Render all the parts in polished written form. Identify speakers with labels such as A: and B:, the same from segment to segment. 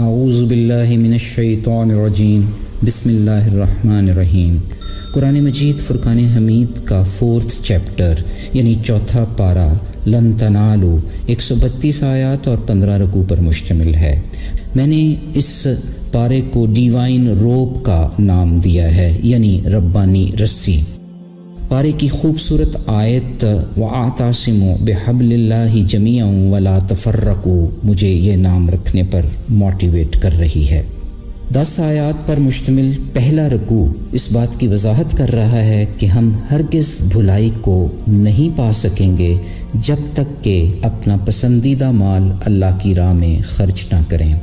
A: اعوذ باللہ من الشیطان الرجیم بسم اللہ الرحمن الرحیم۔ قرآن مجید فرقان حمید کا 4 چیپٹر یعنی چوتھا پارہ لن تنالوا 132 آیات اور 15 رکوع پر مشتمل ہے۔ میں نے اس پارے کو ڈیوائن روپ کا نام دیا ہے یعنی ربانی رسی۔ پارے کی خوبصورت آیت وَاعْتَصِمُوا بِحَبْلِ اللَّهِ جَمِيعًا وَلَا تَفَرَّقُوا مجھے یہ نام رکھنے پر موٹیویٹ کر رہی ہے۔ 10 آیات پر مشتمل پہلا رکوع اس بات کی وضاحت کر رہا ہے کہ ہم ہرگز بھلائی کو نہیں پا سکیں گے جب تک کہ اپنا پسندیدہ مال اللہ کی راہ میں خرچ نہ کریں۔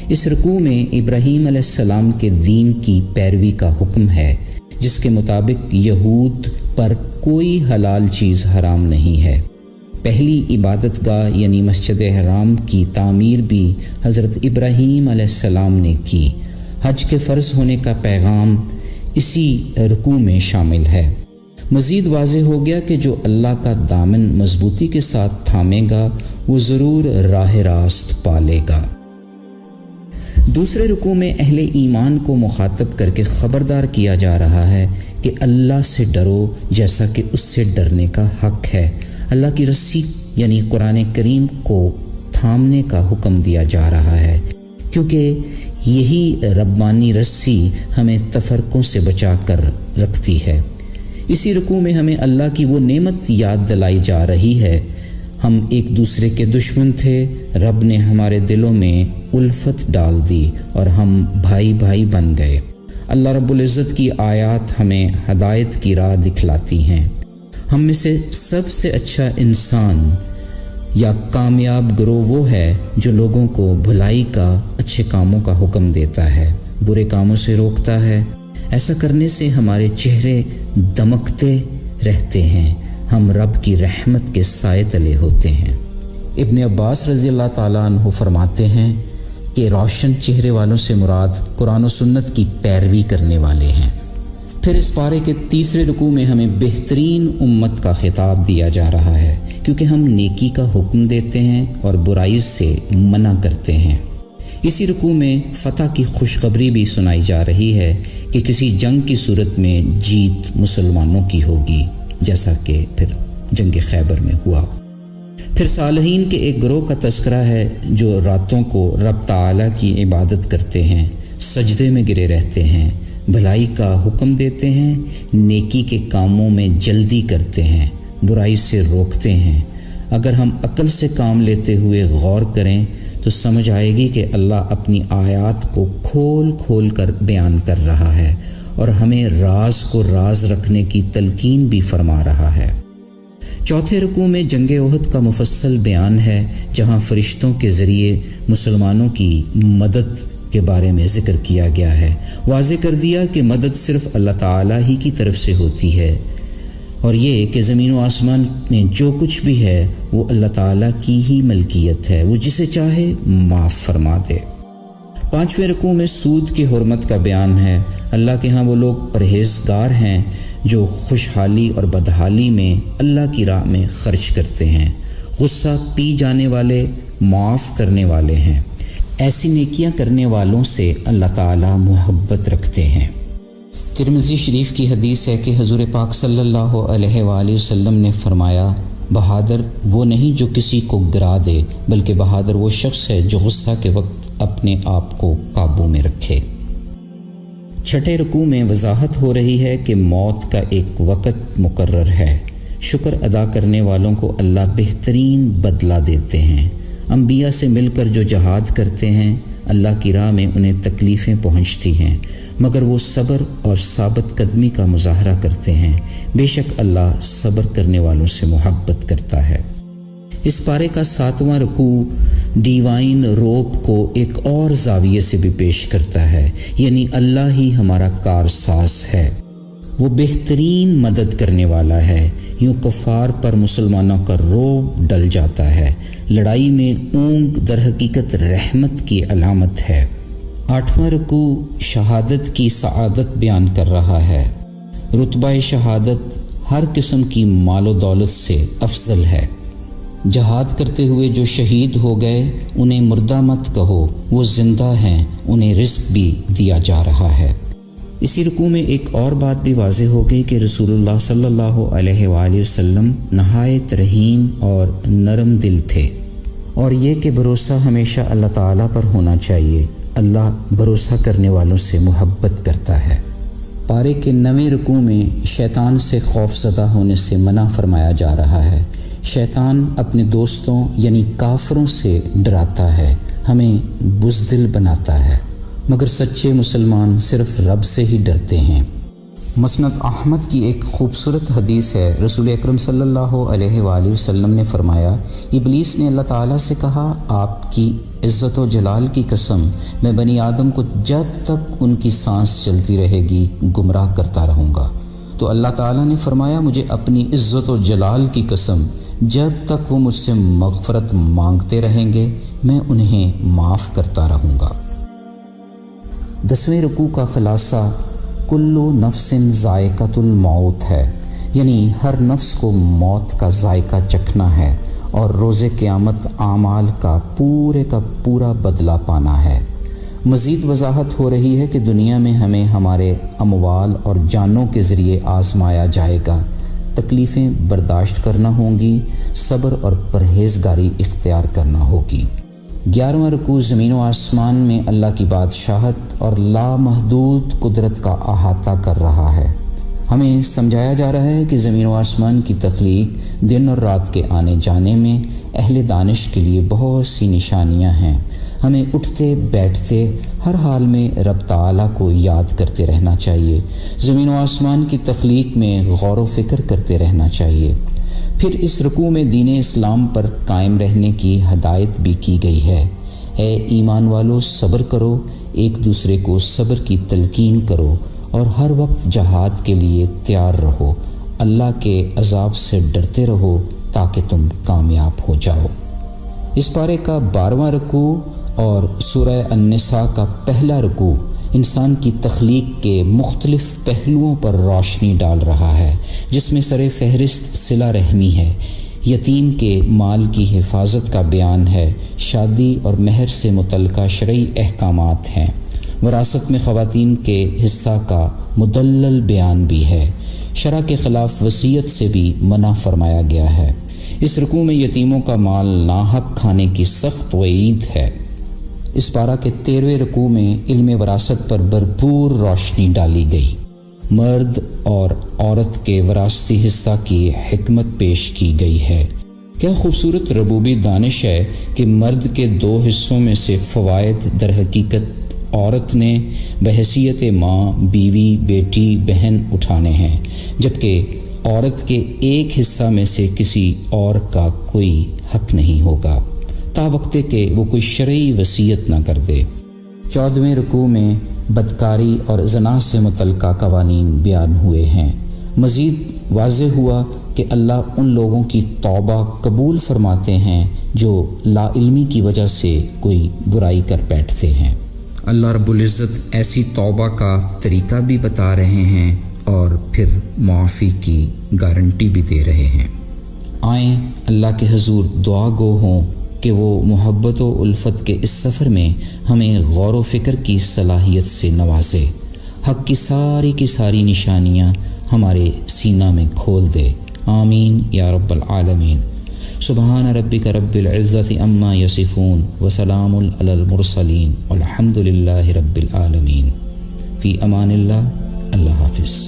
A: اس رکوع میں ابراہیم علیہ السلام کے دین کی پیروی کا حکم ہے جس کے مطابق یہود پر کوئی حلال چیز حرام نہیں ہے۔ پہلی عبادت گاہ یعنی مسجد حرام کی تعمیر بھی حضرت ابراہیم علیہ السلام نے کی۔ حج کے فرض ہونے کا پیغام اسی رکوع میں شامل ہے۔ مزید واضح ہو گیا کہ جو اللہ کا دامن مضبوطی کے ساتھ تھامے گا وہ ضرور راہ راست پالے گا۔ دوسرے رکوع میں اہل ایمان کو مخاطب کر کے خبردار کیا جا رہا ہے کہ اللہ سے ڈرو جیسا کہ اس سے ڈرنے کا حق ہے۔ اللہ کی رسی یعنی قرآن کریم کو تھامنے کا حکم دیا جا رہا ہے کیونکہ یہی ربانی رسی ہمیں تفرقوں سے بچا کر رکھتی ہے۔ اسی رکوع میں ہمیں اللہ کی وہ نعمت یاد دلائی جا رہی ہے۔ ہم ایک دوسرے کے دشمن تھے، رب نے ہمارے دلوں میں الفت ڈال دی اور ہم بھائی بھائی بن گئے۔ اللہ رب العزت کی آیات ہمیں ہدایت کی راہ دکھلاتی ہیں۔ ہم میں سے سب سے اچھا انسان یا کامیاب گروہ وہ ہے جو لوگوں کو بھلائی کا، اچھے کاموں کا حکم دیتا ہے، برے کاموں سے روکتا ہے۔ ایسا کرنے سے ہمارے چہرے دمکتے رہتے ہیں، ہم رب کی رحمت کے سائے تلے ہوتے ہیں۔ ابن عباس رضی اللہ تعالیٰ عنہ فرماتے ہیں کہ روشن چہرے والوں سے مراد قرآن و سنت کی پیروی کرنے والے ہیں۔ پھر اس پارے کے تیسرے رکوع میں ہمیں بہترین امت کا خطاب دیا جا رہا ہے کیونکہ ہم نیکی کا حکم دیتے ہیں اور برائی سے منع کرتے ہیں۔ اسی رکوع میں فتح کی خوشخبری بھی سنائی جا رہی ہے کہ کسی جنگ کی صورت میں جیت مسلمانوں کی ہوگی جیسا کہ پھر جنگ خیبر میں ہوا۔ پھر صالحین کے ایک گروہ کا تذکرہ ہے جو راتوں کو رب تعالیٰ کی عبادت کرتے ہیں، سجدے میں گرے رہتے ہیں، بھلائی کا حکم دیتے ہیں، نیکی کے کاموں میں جلدی کرتے ہیں، برائی سے روکتے ہیں۔ اگر ہم عقل سے کام لیتے ہوئے غور کریں تو سمجھ آئے گی کہ اللہ اپنی آیات کو کھول کھول کر بیان کر رہا ہے اور ہمیں راز کو راز رکھنے کی تلقین بھی فرما رہا ہے۔ چوتھے رکوع میں جنگ احد کا مفصل بیان ہے جہاں فرشتوں کے ذریعے مسلمانوں کی مدد کے بارے میں ذکر کیا گیا ہے۔ واضح کر دیا کہ مدد صرف اللہ تعالیٰ ہی کی طرف سے ہوتی ہے اور یہ کہ زمین و آسمان میں جو کچھ بھی ہے وہ اللہ تعالیٰ کی ہی ملکیت ہے، وہ جسے چاہے معاف فرما دے۔ پانچویں رکوع میں سود کی حرمت کا بیان ہے۔ اللہ کے ہاں وہ لوگ پرہیزگار ہیں جو خوشحالی اور بدحالی میں اللہ کی راہ میں خرچ کرتے ہیں، غصہ پی جانے والے، معاف کرنے والے ہیں۔ ایسی نیکیاں کرنے والوں سے اللہ تعالیٰ محبت رکھتے ہیں۔ ترمذی شریف کی حدیث ہے کہ حضور پاک صلی اللہ علیہ وآلہ وسلم نے فرمایا، بہادر وہ نہیں جو کسی کو گرا دے بلکہ بہادر وہ شخص ہے جو غصہ کے وقت اپنے آپ کو قابو میں رکھے۔ چھٹے رکوع میں وضاحت ہو رہی ہے کہ موت کا ایک وقت مقرر ہے۔ شکر ادا کرنے والوں کو اللہ بہترین بدلہ دیتے ہیں۔ انبیاء سے مل کر جو جہاد کرتے ہیں اللہ کی راہ میں انہیں تکلیفیں پہنچتی ہیں مگر وہ صبر اور ثابت قدمی کا مظاہرہ کرتے ہیں۔ بے شک اللہ صبر کرنے والوں سے محبت کرتا ہے۔ اس پارے کا 7واں رکوع ڈیوائن روپ کو ایک اور زاویے سے بھی پیش کرتا ہے یعنی اللہ ہی ہمارا کارساز ہے، وہ بہترین مدد کرنے والا ہے۔ یوں کفار پر مسلمانوں کا رعب ڈل جاتا ہے۔ لڑائی میں اونگ در حقیقت رحمت کی علامت ہے۔ 8واں رکوع شہادت کی سعادت بیان کر رہا ہے۔ رتبہ شہادت ہر قسم کی مال و دولت سے افضل ہے۔ جہاد کرتے ہوئے جو شہید ہو گئے انہیں مردہ مت کہو، وہ زندہ ہیں، انہیں رزق بھی دیا جا رہا ہے۔ اسی رکوع میں ایک اور بات بھی واضح ہو گئی کہ رسول اللہ صلی اللہ علیہ وآلہ وسلم نہایت رحیم اور نرم دل تھے، اور یہ کہ بھروسہ ہمیشہ اللہ تعالیٰ پر ہونا چاہیے۔ اللہ بھروسہ کرنے والوں سے محبت کرتا ہے۔ پارے کے 9ویں رکوع میں شیطان سے خوف زدہ ہونے سے منع فرمایا جا رہا ہے۔ شیطان اپنے دوستوں یعنی کافروں سے ڈراتا ہے، ہمیں بزدل بناتا ہے، مگر سچے مسلمان صرف رب سے ہی ڈرتے ہیں۔ مسند احمد کی ایک خوبصورت حدیث ہے، رسول اکرم صلی اللہ علیہ وآلہ وسلم نے فرمایا، ابلیس نے اللہ تعالیٰ سے کہا، آپ کی عزت و جلال کی قسم، میں بنی آدم کو جب تک ان کی سانس چلتی رہے گی گمراہ کرتا رہوں گا۔ تو اللہ تعالیٰ نے فرمایا، مجھے اپنی عزت و جلال کی قسم، جب تک وہ مجھ سے مغفرت مانگتے رہیں گے میں انہیں معاف کرتا رہوں گا۔ 10ویں رکوع کا خلاصہ کل نفس ذائقۃ الموت ہے، یعنی ہر نفس کو موت کا ذائقہ چکھنا ہے اور روز قیامت اعمال کا پورا بدلہ پانا ہے۔ مزید وضاحت ہو رہی ہے کہ دنیا میں ہمیں ہمارے اموال اور جانوں کے ذریعے آزمایا جائے گا، تکلیفیں برداشت کرنا ہوں گی، صبر اور پرہیزگاری اختیار کرنا ہوگی۔ 11واں رکوع زمین و آسمان میں اللہ کی بادشاہت اور لامحدود قدرت کا احاطہ کر رہا ہے۔ ہمیں سمجھایا جا رہا ہے کہ زمین و آسمان کی تخلیق، دن اور رات کے آنے جانے میں اہل دانش کے لیے بہت سی نشانیاں ہیں۔ ہمیں اٹھتے بیٹھتے ہر حال میں رب تعالیٰ کو یاد کرتے رہنا چاہیے، زمین و آسمان کی تخلیق میں غور و فکر کرتے رہنا چاہیے۔ پھر اس رکوع میں دین اسلام پر قائم رہنے کی ہدایت بھی کی گئی ہے۔ اے ایمان والو، صبر کرو، ایک دوسرے کو صبر کی تلقین کرو اور ہر وقت جہاد کے لیے تیار رہو، اللہ کے عذاب سے ڈرتے رہو تاکہ تم کامیاب ہو جاؤ۔ اس پارے کا 12واں رکوع اور سورہ النساء کا پہلا رکوع انسان کی تخلیق کے مختلف پہلوؤں پر روشنی ڈال رہا ہے، جس میں سر فہرست صلہ رحمی ہے، یتیم کے مال کی حفاظت کا بیان ہے، شادی اور مہر سے متعلقہ شرعی احکامات ہیں، وراثت میں خواتین کے حصہ کا مدلل بیان بھی ہے، شرع کے خلاف وصیت سے بھی منع فرمایا گیا ہے۔ اس رکوع میں یتیموں کا مال ناحق کھانے کی سخت وعید ہے۔ اس پارہ کے 13ویں رکوع میں علم وراثت پر بھرپور روشنی ڈالی گئی، مرد اور عورت کے وراثتی حصہ کی حکمت پیش کی گئی ہے۔ کیا خوبصورت ربوبی دانش ہے کہ مرد کے 2 حصوں میں سے فوائد در حقیقت عورت نے بحیثیت ماں، بیوی، بیٹی، بہن اٹھانے ہیں، جبکہ عورت کے ایک حصہ میں سے کسی اور کا کوئی حق نہیں ہوگا، تا وقت کہ وہ کوئی شرعی وصیت نہ کر دے۔ 14ویں رکوع میں بدکاری اور زنا سے متعلقہ قوانین بیان ہوئے ہیں۔ مزید واضح ہوا کہ اللہ ان لوگوں کی توبہ قبول فرماتے ہیں جو لا علمی کی وجہ سے کوئی برائی کر بیٹھتے ہیں۔ اللہ رب العزت ایسی توبہ کا طریقہ بھی بتا رہے ہیں اور پھر معافی کی گارنٹی بھی دے رہے ہیں۔ آئیں اللہ کے حضور دعا گو ہوں کہ وہ محبت و الفت کے اس سفر میں ہمیں غور و فکر کی صلاحیت سے نوازے، حق کی ساری نشانیاں ہمارے سینہ میں کھول دے۔ آمین یا رب العالمین۔ سبحان ربک رب العزت عما یصفون وسلام علی المرسلین والحمد للہ رب العالمین۔ فی امان اللہ، اللہ حافظ۔